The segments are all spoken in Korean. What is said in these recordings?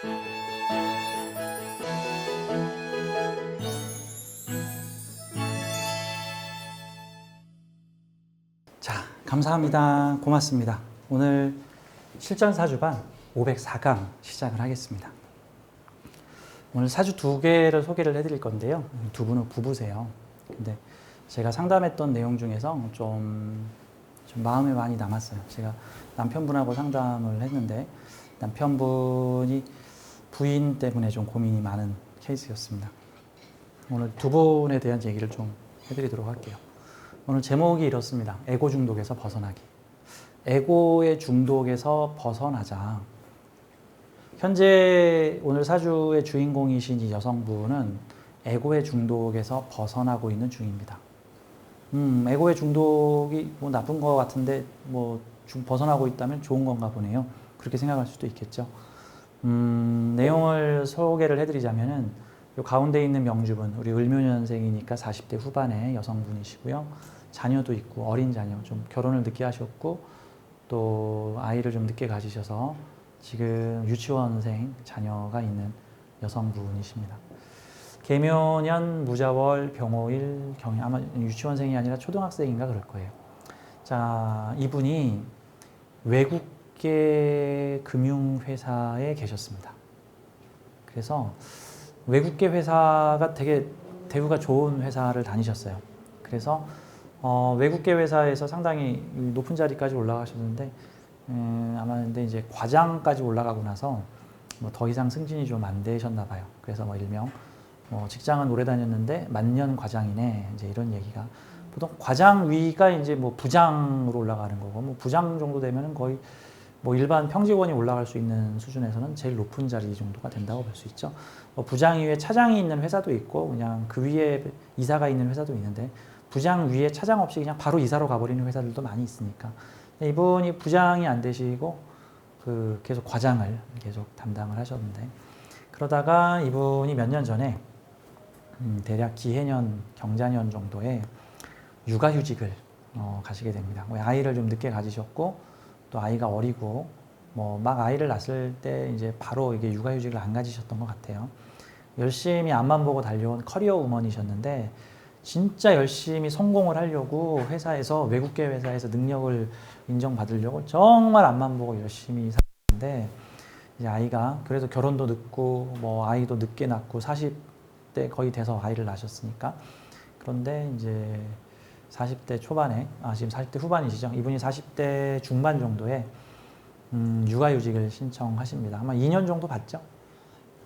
자, 감사합니다. 고맙습니다. 오늘 실전 사주반 504강 시작을 하겠습니다. 오늘 사주 두 개를 소개를 해드릴 건데요. 두 분은 부부세요. 근데 제가 상담했던 내용 중에서 좀 마음에 많이 남았어요. 제가 남편분하고 상담을 했는데 남편분이 부인 때문에 좀 고민이 많은 케이스였습니다. 오늘 두 분에 대한 얘기를 좀 해드리도록 할게요. 오늘 제목이 이렇습니다. 에고 중독에서 벗어나기. 에고의 중독에서 벗어나자. 현재 오늘 사주의 주인공이신 이 여성분은 에고의 중독에서 벗어나고 있는 중입니다. 에고의 중독이 뭐 나쁜 것 같은데 뭐 벗어나고 있다면 좋은 건가 보네요. 그렇게 생각할 수도 있겠죠. 내용을 소개를 해드리자면은 요 가운데 있는 명주분, 우리 을묘년생이니까 40대 후반의 여성분이시고요. 자녀도 있고 어린 자녀, 좀 결혼을 늦게 하셨고 또 아이를 좀 늦게 가지셔서 지금 유치원생 자녀가 있는 여성분이십니다. 계묘년, 무자월, 병오일, 경해, 아마 유치원생이 아니라 초등학생인가 그럴 거예요. 자, 이분이 외국계 금융회사에 계셨습니다. 그래서 외국계 회사가 되게 대우가 좋은 회사를 다니셨어요. 그래서 외국계 회사에서 상당히 높은 자리까지 올라가셨는데 아마 근데 이제 과장까지 올라가고 나서 뭐 더 이상 승진이 좀 안 되셨나 봐요. 그래서 뭐 일명 직장은 오래 다녔는데 만년 과장이네 이제 이런 얘기가 보통 과장 위가 이제 뭐 부장으로 올라가는 거고 뭐 부장 정도 되면은 거의 뭐 일반 평직원이 올라갈 수 있는 수준에서는 제일 높은 자리 정도가 된다고 볼 수 있죠. 부장 위에 차장이 있는 회사도 있고 그냥 그 위에 이사가 있는 회사도 있는데 부장 위에 차장 없이 그냥 바로 이사로 가버리는 회사들도 많이 있으니까 이분이 부장이 안 되시고 계속 과장을 계속 담당을 하셨는데 그러다가 이분이 몇 년 전에 대략 기해년, 경자년 정도에 육아휴직을 가시게 됩니다. 아이를 좀 늦게 가지셨고 또 아이가 어리고 뭐 막 아이를 낳았을 때 이제 바로 이게 육아휴직을 안 가지셨던 것 같아요. 열심히 앞만 보고 달려온 커리어 우먼이셨는데 진짜 열심히 성공을 하려고 회사에서 외국계 회사에서 능력을 인정받으려고 정말 앞만 보고 열심히 살았는데 이제 아이가 그래도 결혼도 늦고 뭐 아이도 늦게 낳고 40대 거의 돼서 아이를 낳으셨으니까 그런데 이제 40대 초반에 지금 40대 후반이시죠. 이분이 40대 중반 정도에 육아휴직을 신청하십니다. 아마 2년 정도 받죠.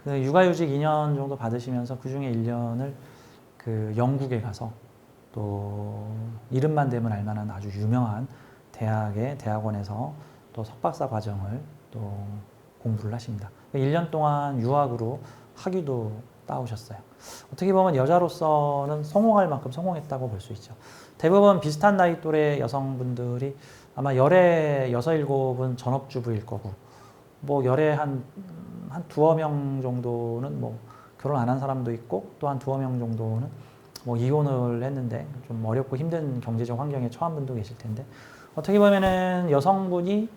그 육아휴직 2년 정도 받으시면서 그 중에 1년을 그 영국에 가서 또 이름만 대면 알만한 아주 유명한 대학원에서 또 석박사 과정을 또 공부를 하십니다. 1년 동안 유학으로 학위도 따오셨어요. 어떻게 보면 여자로서는 성공할 만큼 성공했다고 볼 수 있죠. 대부분 비슷한 나이 또래 여성분들이 아마 열에 6, 7은 전업주부일 거고 뭐 열에 한 두어 명 정도는 뭐 결혼 안 한 사람도 있고 또 한 두어 명 정도는 뭐 이혼을 했는데 좀 어렵고 힘든 경제적 환경에 처한 분도 계실 텐데 어떻게 보면은 여성분이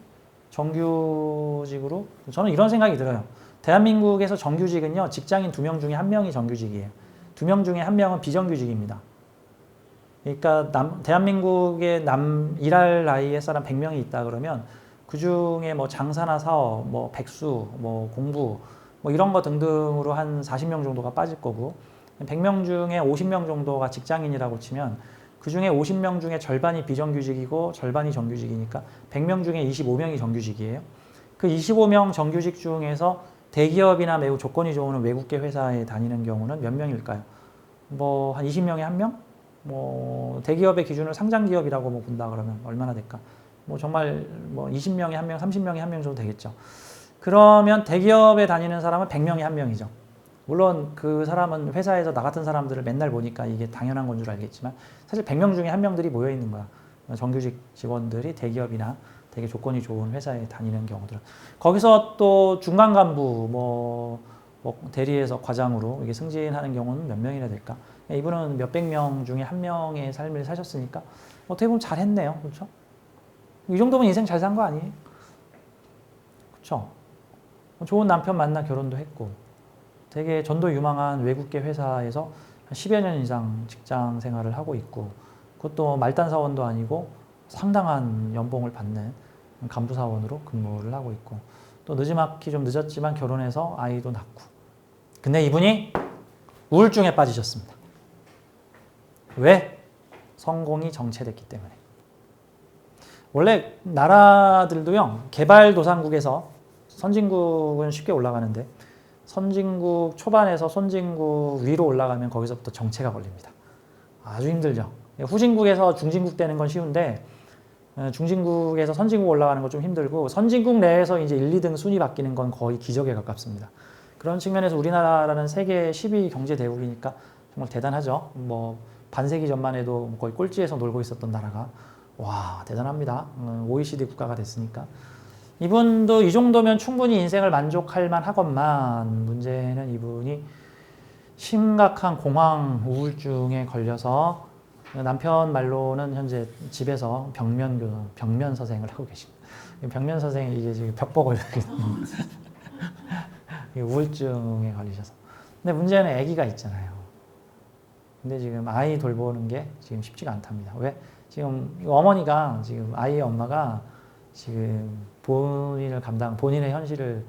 정규직으로 저는 이런 생각이 들어요. 대한민국에서 정규직은요 직장인 2명 중에 1명이 정규직이에요. 2명 중에 1명은 비정규직입니다. 그러니까 대한민국에 일할 나이의 사람 100명이 있다 그러면 그 중에 뭐 장사나 사업, 뭐 백수, 뭐 공부, 뭐 이런 거 등등으로 한 40명 정도가 빠질 거고 100명 중에 50명 정도가 직장인이라고 치면 그 중에 50명 중에 절반이 비정규직이고 절반이 정규직이니까 100명 중에 25명이 정규직이에요. 그 25명 정규직 중에서 대기업이나 매우 조건이 좋은 외국계 회사에 다니는 경우는 몇 명일까요? 뭐 한 20명에 1명? 뭐 대기업의 기준으로 상장기업이라고 뭐 본다 그러면 얼마나 될까? 뭐 정말 뭐 20명에 1명, 30명에 1명 정도 되겠죠. 그러면 대기업에 다니는 사람은 100명에 1명이죠. 물론 그 사람은 회사에서 나 같은 사람들을 맨날 보니까 이게 당연한 건 줄 알겠지만 사실 100명 중에 1명들이 모여 있는 거야. 정규직 직원들이 대기업이나 되게 조건이 좋은 회사에 다니는 경우들은 거기서 또 중간 간부 뭐 대리에서 과장으로 이게 승진하는 경우는 몇 명이나 될까? 이분은 몇백 명 중에 1명의 삶을 사셨으니까 어떻게 보면 잘했네요. 그렇죠? 이 정도면 인생 잘 산 거 아니에요? 그렇죠? 좋은 남편 만나 결혼도 했고 되게 전도 유망한 외국계 회사에서 한 10여 년 이상 직장 생활을 하고 있고 그것도 말단 사원도 아니고 상당한 연봉을 받는 간부 사원으로 근무를 하고 있고 또 늦지막히 좀 늦었지만 결혼해서 아이도 낳고 근데 이분이 우울증에 빠지셨습니다. 왜? 성공이 정체됐기 때문에. 원래 나라들도요 개발도상국에서 선진국은 쉽게 올라가는데 선진국 초반에서 선진국 위로 올라가면 거기서부터 정체가 걸립니다. 아주 힘들죠. 후진국에서 중진국 되는 건 쉬운데 중진국에서 선진국 올라가는 건 좀 힘들고 선진국 내에서 이제 1, 2등 순위 바뀌는 건 거의 기적에 가깝습니다. 그런 측면에서 우리나라는 세계 10위 경제 대국이니까 정말 대단하죠. 뭐 반세기 전만 해도 거의 꼴찌에서 놀고 있었던 나라가 와 대단합니다. OECD 국가가 됐으니까. 이분도 이 정도면 충분히 인생을 만족할 만하건만 문제는 이분이 심각한 공황 우울증에 걸려서 남편 말로는 현재 집에서 벽면 서생을 하고 계십니다. 벽면 서생이 이게 지금 벽 보고 이렇게 우울증에 걸리셔서. 근데 문제는 아기가 있잖아요. 근데 지금 아이 돌보는 게 지금 쉽지가 않답니다. 왜? 지금 어머니가 지금 아이의 엄마가 지금 본인의 현실을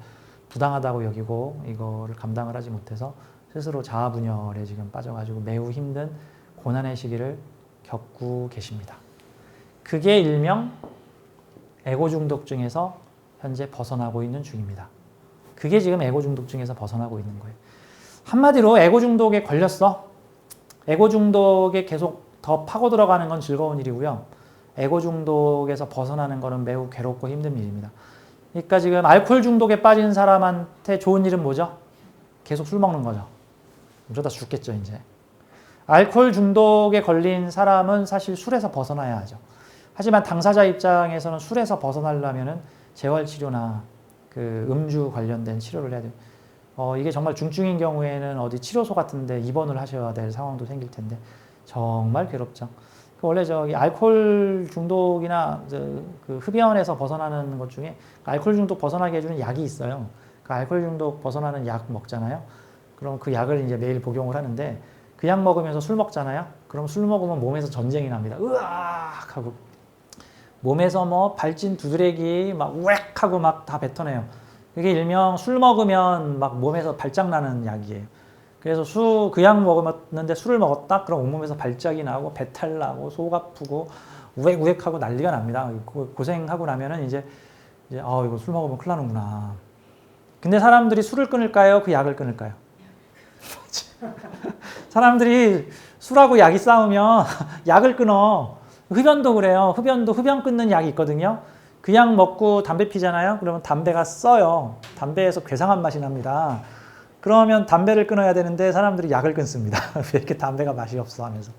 부당하다고 여기고 이거를 감당을 하지 못해서 스스로 자아분열에 지금 빠져가지고 매우 힘든 고난의 시기를 겪고 계십니다. 그게 일명 에고 중독증에서 현재 벗어나고 있는 중입니다. 그게 지금 에고 중독증에서 벗어나고 있는 거예요. 한마디로 에고 중독에 걸렸어. 에고 중독에 계속 더 파고 들어가는 건 즐거운 일이고요. 에고 중독에서 벗어나는 거는 매우 괴롭고 힘든 일입니다. 그러니까 지금 알코올 중독에 빠진 사람한테 좋은 일은 뭐죠? 계속 술 먹는 거죠. 이러다 죽겠죠, 이제. 알코올 중독에 걸린 사람은 사실 술에서 벗어나야 하죠. 하지만 당사자 입장에서는 술에서 벗어나려면은 재활치료나 그 음주 관련된 치료를 해야 돼요. 이게 정말 중증인 경우에는 어디 치료소 같은데 입원을 하셔야 될 상황도 생길 텐데 정말 괴롭죠. 원래 저기 알코올 중독이나 그 흡연에서 벗어나는 것 중에 알코올 중독 벗어나게 해주는 약이 있어요. 그 알코올 중독 벗어나는 약 먹잖아요. 그럼 그 약을 이제 매일 복용을 하는데 그 약 먹으면서 술 먹잖아요. 그럼 술 먹으면 몸에서 전쟁이 납니다. 으악 하고 몸에서 뭐 발진 두드레기 막 우엑 하고 막 다 뱉어내요. 그게 일명 술 먹으면 막 몸에서 발작 나는 약이에요. 그래서 그 약 먹었는데 술을 먹었다? 그럼 온몸에서 발작이 나고 배탈 나고 속 아프고 우액우액 하고 난리가 납니다. 고생하고 나면은 이제 이거 술 먹으면 큰일 나는구나. 근데 사람들이 술을 끊을까요? 그 약을 끊을까요? 사람들이 술하고 약이 싸우면 약을 끊어. 흡연도 그래요. 흡연 끊는 약이 있거든요. 그 약 먹고 담배 피잖아요. 그러면 담배가 써요. 담배에서 괴상한 맛이 납니다. 그러면 담배를 끊어야 되는데 사람들이 약을 끊습니다. 왜 이렇게 담배가 맛이 없어 하면서.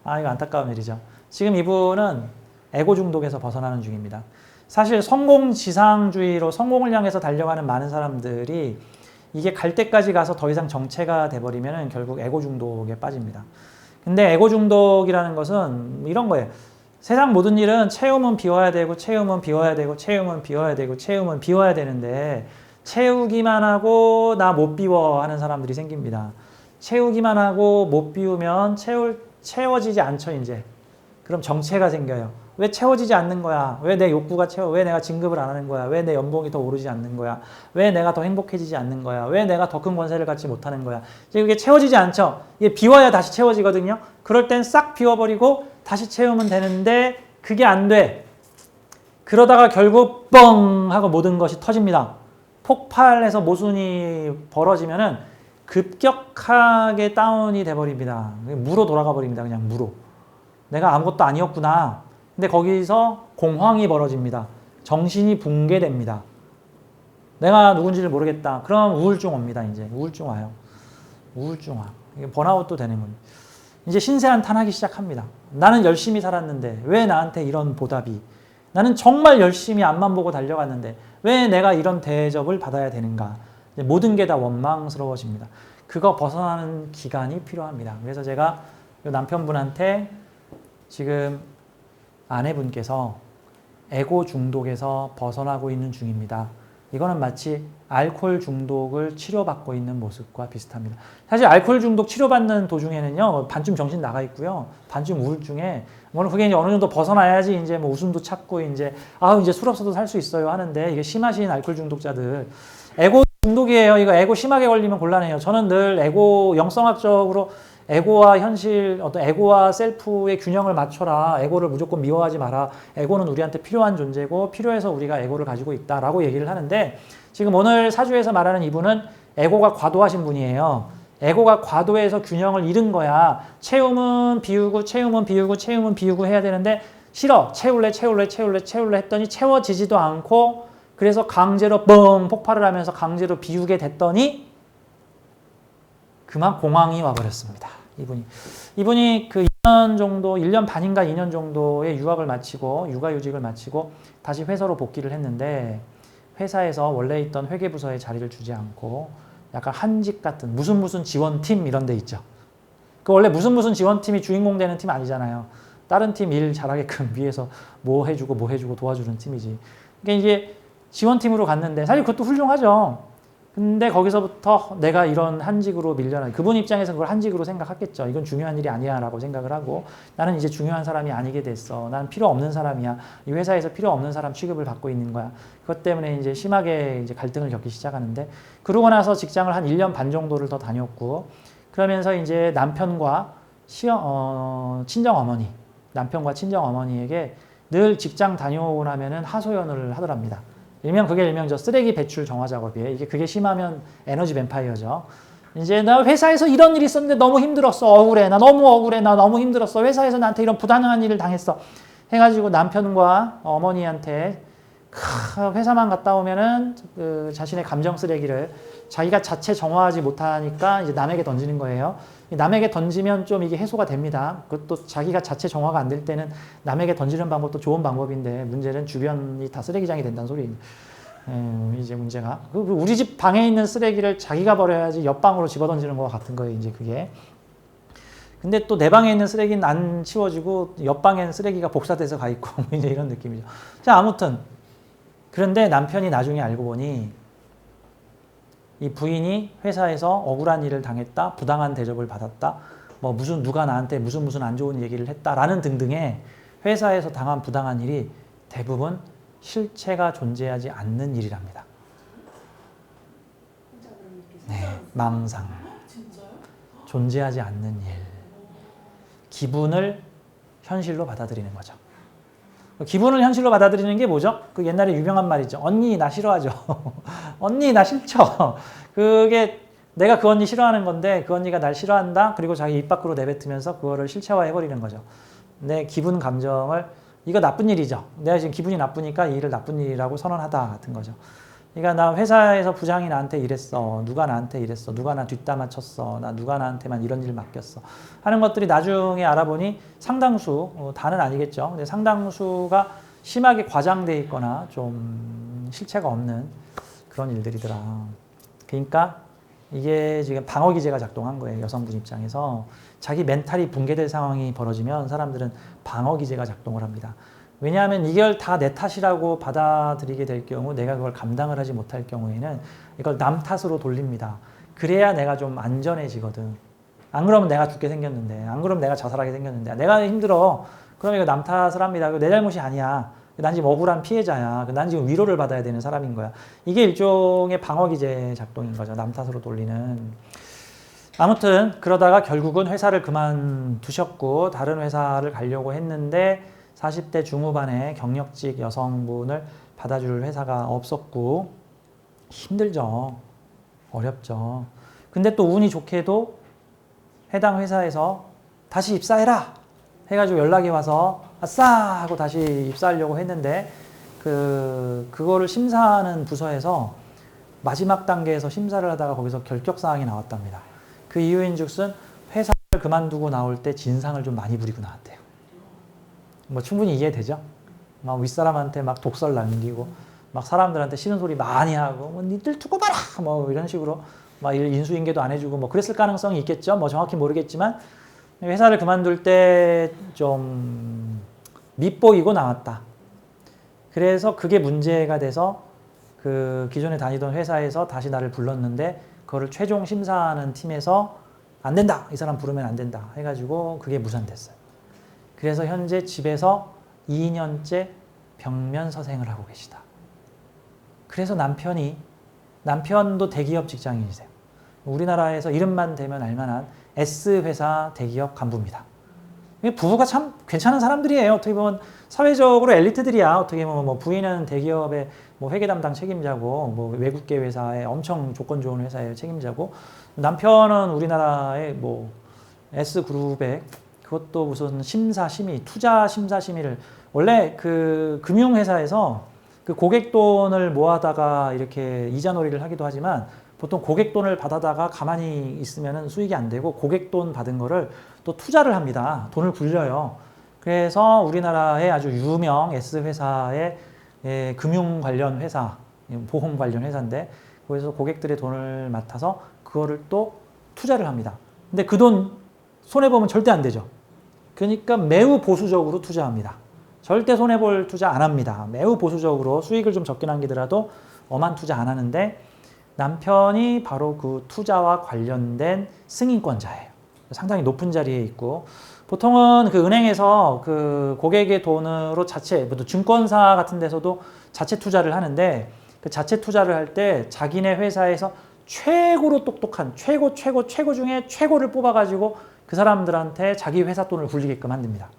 이거 안타까운 일이죠. 지금 이분은 에고 중독에서 벗어나는 중입니다. 사실 성공지상주의로 성공을 향해서 달려가는 많은 사람들이 이게 갈 때까지 가서 더 이상 정체가 돼버리면 결국 에고 중독에 빠집니다. 근데 에고 중독이라는 것은 이런 거예요. 세상 모든 일은 채우면 비워야 되고 채우면 비워야 되고 채우면 비워야 되고 채우면 비워야 되는데 채우기만 하고 나 못 비워 하는 사람들이 생깁니다. 채우기만 하고 못 비우면 채워지지 않죠, 이제. 그럼 정체가 생겨요. 왜 채워지지 않는 거야? 왜 내 욕구가 왜 내가 진급을 안 하는 거야? 왜 내 연봉이 더 오르지 않는 거야? 왜 내가 더 행복해지지 않는 거야? 왜 내가 더 큰 권세를 갖지 못하는 거야? 이제 그게 채워지지 않죠? 이게 비워야 다시 채워지거든요? 그럴 땐 싹 비워버리고 다시 채우면 되는데 그게 안 돼. 그러다가 결국 뻥 하고 모든 것이 터집니다. 폭발해서 모순이 벌어지면은 급격하게 다운이 돼버립니다. 무로 돌아가 버립니다. 그냥 무로. 내가 아무것도 아니었구나. 근데 거기서 공황이 벌어집니다. 정신이 붕괴됩니다. 내가 누군지를 모르겠다. 그럼 우울증 옵니다. 이제 우울증 와요. 우울증 와. 이게 번아웃도 되는 겁니다. 이제 신세한탄하기 시작합니다. 나는 열심히 살았는데 왜 나한테 이런 보답이? 나는 정말 열심히 앞만 보고 달려갔는데 왜 내가 이런 대접을 받아야 되는가? 모든 게 다 원망스러워집니다. 그거 벗어나는 기간이 필요합니다. 그래서 제가 남편분한테 지금 아내분께서 에고 중독에서 벗어나고 있는 중입니다. 이거는 마치 알코올 중독을 치료받고 있는 모습과 비슷합니다. 사실 알코올 중독 치료받는 도중에는요, 반쯤 정신 나가 있고요, 반쯤 우울증에, 뭐는 그게 이제 어느 정도 벗어나야지 이제 뭐 웃음도 찾고 이제, 이제 술 없어도 살 수 있어요 하는데, 이게 심하신 알코올 중독자들, 에고 중독이에요. 이거 에고 심하게 걸리면 곤란해요. 저는 늘 에고, 영성학적으로 에고와 현실, 어떤 에고와 셀프의 균형을 맞춰라. 에고를 무조건 미워하지 마라. 에고는 우리한테 필요한 존재고 필요해서 우리가 에고를 가지고 있다라고 얘기를 하는데, 지금 오늘 사주에서 말하는 이분은 에고가 과도하신 분이에요. 에고가 과도해서 균형을 잃은 거야. 채움은 비우고 채움은 비우고 채움은 비우고 해야 되는데 싫어. 채울래 했더니 채워지지도 않고, 그래서 강제로 뻥 폭발을 하면서 강제로 비우게 됐더니 그만 공황이 와버렸습니다. 이분이 그 2년 정도, 1년 반인가 2년 정도의 유학을 마치고, 육아휴직을 마치고 다시 회사로 복귀를 했는데, 회사에서 원래 있던 회계부서에 자리를 주지 않고 약간 한직 같은 무슨 지원팀 이런 데 있죠. 그 원래 무슨 지원팀이 주인공 되는 팀 아니잖아요. 다른 팀 일 잘하게끔 위해서 뭐 해주고 도와주는 팀이지. 그러니까 이제 지원팀으로 갔는데 사실 그것도 훌륭하죠. 근데 거기서부터 내가 이런 한직으로 밀려난, 그분 입장에서 그걸 한직으로 생각했겠죠. 이건 중요한 일이 아니야 라고 생각을 하고, 나는 이제 중요한 사람이 아니게 됐어. 나는 필요 없는 사람이야. 이 회사에서 필요 없는 사람 취급을 받고 있는 거야. 그것 때문에 이제 심하게 이제 갈등을 겪기 시작하는데, 그러고 나서 직장을 한 1년 반 정도를 더 다녔고, 그러면서 이제 남편과 친정 어머니에게 늘 직장 다녀오고 나면은 하소연을 하더랍니다. 일명 저 쓰레기 배출 정화 작업이에요. 그게 심하면 에너지 뱀파이어죠. 이제 나 회사에서 이런 일이 있었는데 너무 힘들었어. 억울해. 나 너무 힘들었어. 회사에서 나한테 이런 부당한 일을 당했어. 해가지고 남편과 어머니한테 회사만 갔다 오면은 그 자신의 감정 쓰레기를 자기가 자체 정화하지 못하니까 이제 남에게 던지는 거예요. 남에게 던지면 좀 이게 해소가 됩니다. 그것도 자기가 자체 정화가 안 될 때는 남에게 던지는 방법도 좋은 방법인데, 문제는 주변이 다 쓰레기장이 된다는 소리입니다. 이제 문제가 우리 집 방에 있는 쓰레기를 자기가 버려야지 옆방으로 집어 던지는 것 같은 거예요. 이제 그게. 근데 또 내 방에 있는 쓰레기는 안 치워지고 옆방에는 쓰레기가 복사돼서 가 있고 이제 이런 느낌이죠. 자, 아무튼 그런데 남편이 나중에 알고 보니 이 부인이 회사에서 억울한 일을 당했다, 부당한 대접을 받았다, 뭐 누가 나한테 무슨 안 좋은 얘기를 했다라는 등등의 회사에서 당한 부당한 일이 대부분 실체가 존재하지 않는 일이랍니다. 네, 망상. 존재하지 않는 일. 기분을 현실로 받아들이는 거죠. 기분을 현실로 받아들이는 게 뭐죠? 그 옛날에 유명한 말이죠. 언니 나 싫어하죠. 언니 나 싫죠. 그게 내가 그 언니 싫어하는 건데 그 언니가 날 싫어한다. 그리고 자기 입 밖으로 내뱉으면서 그거를 실체화해버리는 거죠. 내 기분 감정을, 이거 나쁜 일이죠. 내가 지금 기분이 나쁘니까 이 일을 나쁜 일이라고 선언하다 같은 거죠. 그러니까 나 회사에서 부장이 나한테 이랬어. 누가 나한테 이랬어. 누가 나 뒷담화 쳤어. 누가 나한테만 이런 일 맡겼어. 하는 것들이 나중에 알아보니 상당수, 다는 아니겠죠. 근데 상당수가 심하게 과장돼 있거나 좀 실체가 없는 그런 일들이더라. 그러니까 이게 지금 방어기제가 작동한 거예요. 여성분 입장에서. 자기 멘탈이 붕괴될 상황이 벌어지면 사람들은 방어기제가 작동을 합니다. 왜냐하면 이걸 다 내 탓이라고 받아들이게 될 경우, 내가 그걸 감당을 하지 못할 경우에는 이걸 남 탓으로 돌립니다. 그래야 내가 좀 안전해지거든. 안 그러면 내가 죽게 생겼는데, 안 그러면 내가 자살하게 생겼는데, 내가 힘들어. 그럼 이거 남 탓을 합니다. 내 잘못이 아니야. 난 지금 억울한 피해자야. 난 지금 위로를 받아야 되는 사람인 거야. 이게 일종의 방어기제 작동인 거죠. 남 탓으로 돌리는. 아무튼 그러다가 결국은 회사를 그만두셨고 다른 회사를 가려고 했는데 40대 중후반의 경력직 여성분을 받아줄 회사가 없었고 힘들죠. 어렵죠. 근데 또 운이 좋게도 해당 회사에서 다시 입사해라 해가지고 연락이 와서 아싸 하고 다시 입사하려고 했는데 그거를 심사하는 부서에서 마지막 단계에서 심사를 하다가 거기서 결격사항이 나왔답니다. 그 이유인즉슨 회사를 그만두고 나올 때 진상을 좀 많이 부리고 나왔대요. 뭐 충분히 이해되죠? 막 윗사람한테 막 독설 남기고 막 사람들한테 싫은 소리 많이 하고 뭐 니들 두고 봐라 뭐 이런 식으로 막 인수인계도 안 해주고 뭐 그랬을 가능성이 있겠죠. 뭐 정확히 모르겠지만 회사를 그만둘 때 좀 밉보이고 나왔다. 그래서 그게 문제가 돼서 그 기존에 다니던 회사에서 다시 나를 불렀는데 그거를 최종 심사하는 팀에서 안 된다. 이 사람 부르면 안 된다. 해가지고 그게 무산됐어요. 그래서 현재 집에서 2년째 벽면 서생을 하고 계시다. 그래서 남편도 대기업 직장인이세요. 우리나라에서 이름만 대면 알만한 S회사 대기업 간부입니다. 부부가 참 괜찮은 사람들이에요. 어떻게 보면 사회적으로 엘리트들이야. 어떻게 보면 뭐 부인은 대기업의 뭐 회계 담당 책임자고 뭐 외국계 회사의 엄청 조건 좋은 회사의 책임자고 남편은 우리나라의 뭐 S그룹의 그것도 무슨 심사심의, 투자 심사심의를 원래 그 금융회사에서 그 고객 돈을 모아다가 이렇게 이자 놀이를 하기도 하지만 보통 고객 돈을 받아다가 가만히 있으면 수익이 안 되고 고객 돈 받은 거를 또 투자를 합니다. 돈을 굴려요. 그래서 우리나라의 아주 유명 S회사의 금융 관련 회사, 보험 관련 회사인데 거기서 고객들의 돈을 맡아서 그거를 또 투자를 합니다. 근데 그 돈 손해보면 절대 안 되죠. 그러니까 매우 보수적으로 투자합니다. 절대 손해볼 투자 안 합니다. 매우 보수적으로 수익을 좀 적게 남기더라도 엄한 투자 안 하는데 남편이 바로 그 투자와 관련된 승인권자예요. 상당히 높은 자리에 있고 보통은 그 은행에서 그 고객의 돈으로 자체, 증권사 같은 데서도 자체 투자를 하는데 그 자체 투자를 할 때 자기네 회사에서 최고로 똑똑한 최고 중에 최고를 뽑아가지고 그 사람들한테 자기 회사 돈을 굴리게끔 만듭니다.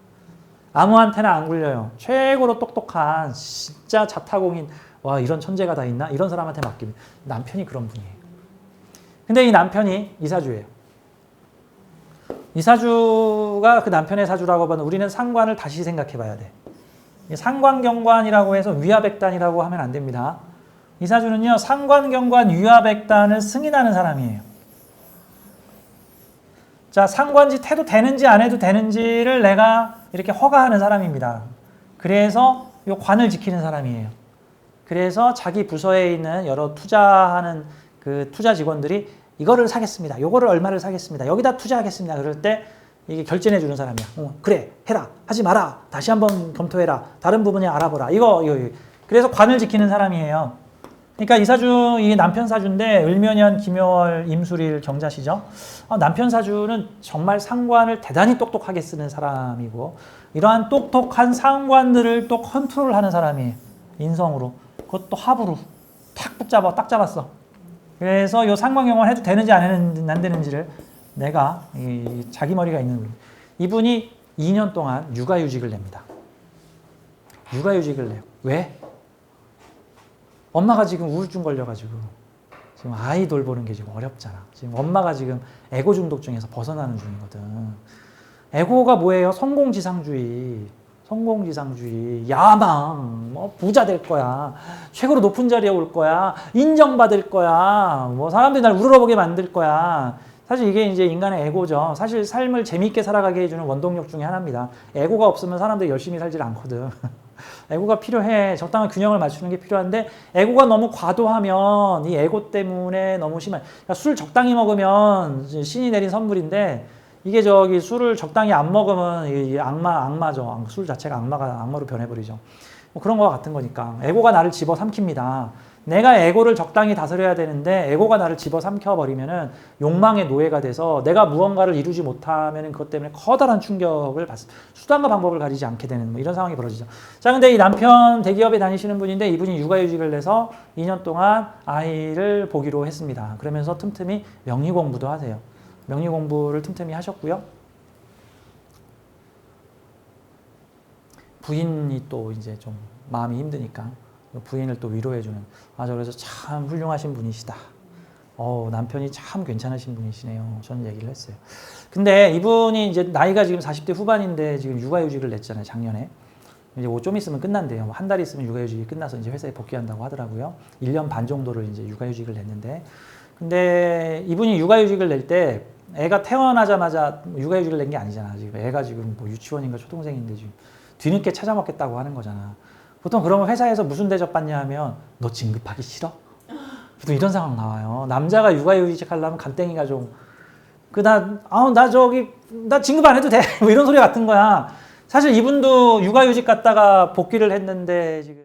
아무한테나 안 굴려요. 최고로 똑똑한 진짜 자타공인 와 이런 천재가 다 있나? 이런 사람한테 맡깁니다. 남편이 그런 분이에요. 근데 이 남편이 이사주예요. 이사주가 그 남편의 사주라고 하면 우리는 상관을 다시 생각해 봐야 돼. 상관경관이라고 해서 위화백단이라고 하면 안 됩니다. 이사주는요 상관경관 위화백단을 승인하는 사람이에요. 자, 상관짓 해도 되는지 안 해도 되는지를 내가 이렇게 허가하는 사람입니다. 그래서 이 관을 지키는 사람이에요. 그래서 자기 부서에 있는 여러 투자하는 그 투자 직원들이 이거를 사겠습니다. 요거를 얼마를 사겠습니다. 여기다 투자하겠습니다. 그럴 때 이게 결정해 주는 사람이야. 그래, 해라. 하지 마라. 다시 한번 검토해라. 다른 부분에 알아보라. 이거. 그래서 관을 지키는 사람이에요. 그러니까 이사주, 이게 남편 사주인데 을묘년, 김묘월, 임술일 경자시죠. 남편 사주는 정말 상관을 대단히 똑똑하게 쓰는 사람이고 이러한 똑똑한 상관들을 또 컨트롤하는 사람이에요. 인성으로. 그것도 합으로 딱 잡았어. 그래서 이 상관경관 해도 되는지 안 되는지를 내가 자기 머리가 있는 이분이 2년 동안 육아휴직을 냅니다. 육아휴직을 내요. 왜? 엄마가 지금 우울증 걸려가지고 지금 아이 돌보는 게 지금 어렵잖아. 지금 엄마가 지금 에고 중독 중에서 벗어나는 중이거든. 에고가 뭐예요? 성공지상주의, 야망, 뭐 부자 될 거야, 최고로 높은 자리에 올 거야, 인정받을 거야, 뭐 사람들이 날 우러러보게 만들 거야. 사실 이게 이제 인간의 에고죠. 사실 삶을 재미있게 살아가게 해주는 원동력 중에 하나입니다. 에고가 없으면 사람들이 열심히 살질 않거든. 에고가 필요해. 적당한 균형을 맞추는 게 필요한데 에고가 너무 과도하면 이 에고 때문에 너무 심한. 그러니까 술 적당히 먹으면 신이 내린 선물인데 이게 술을 적당히 안 먹으면 이 악마죠. 술 자체가 악마로 변해버리죠. 뭐 그런 거와 같은 거니까 에고가 나를 집어삼킵니다. 내가 에고를 적당히 다스려야 되는데 에고가 나를 집어삼켜버리면은 욕망의 노예가 돼서 내가 무언가를 이루지 못하면은 그것 때문에 커다란 충격을 받습니다. 수단과 방법을 가리지 않게 되는 뭐 이런 상황이 벌어지죠. 자, 근데 이 남편 대기업에 다니시는 분인데 이분이 육아휴직을 내서 2년 동안 아이를 보기로 했습니다. 그러면서 틈틈이 명리 공부도 하세요. 명리 공부를 틈틈이 하셨고요. 부인이 또 이제 좀 마음이 힘드니까 부인을 또 위로해주는 그래서 참 훌륭하신 분이시다. 남편이 참 괜찮으신 분이시네요. 저는 얘기를 했어요. 근데 이분이 이제 나이가 지금 40대 후반인데 지금 육아휴직을 냈잖아요. 작년에. 이제 좀 있으면 끝난대요. 한 달 있으면 육아휴직이 끝나서 이제 회사에 복귀한다고 하더라고요. 1년 반 정도를 이제 육아휴직을 냈는데 근데 이분이 육아휴직을 낼 때 애가 태어나자마자 육아휴직을 낸 게 아니잖아. 지금 애가 지금 뭐 유치원인가 초등생인데 지금 뒤늦게 찾아먹겠다고 하는 거잖아. 보통 그러면 회사에서 무슨 대접 받냐 하면 너 진급하기 싫어? 보통 이런 상황 나와요. 남자가 육아휴직 하려면 간땡이가 좀 나 진급 안 해도 돼. 뭐 이런 소리 같은 거야. 사실 이분도 육아휴직 갔다가 복귀를 했는데 지금